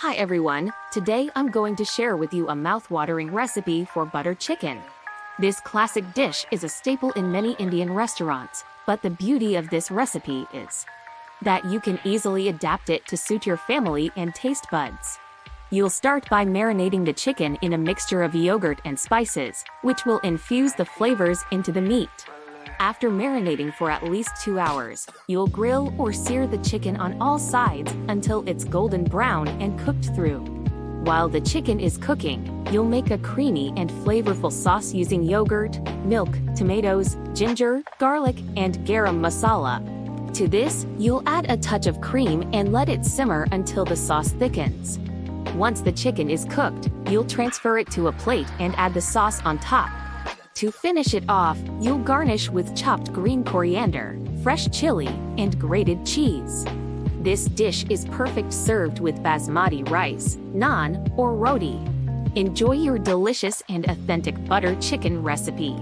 Hi everyone, today I'm going to share with you a mouth-watering recipe for butter chicken. This classic dish is a staple in many Indian restaurants, but the beauty of this recipe is that you can easily adapt it to suit your family and taste buds. You'll start by marinating the chicken in a mixture of yogurt and spices, which will infuse the flavors into the meat. After marinating for at least 2 hours, you'll grill or sear the chicken on all sides until it's golden brown and cooked through. While the chicken is cooking, you'll make a creamy and flavorful sauce using yogurt, milk, tomatoes, ginger, garlic, and garam masala. To this, you'll add a touch of cream and let it simmer until the sauce thickens. Once the chicken is cooked, you'll transfer it to a plate and add the sauce on top. To finish it off, you'll garnish with chopped green coriander, fresh chili, and grated cheese. This dish is perfect served with basmati rice, naan, or roti. Enjoy your delicious and authentic butter chicken recipe.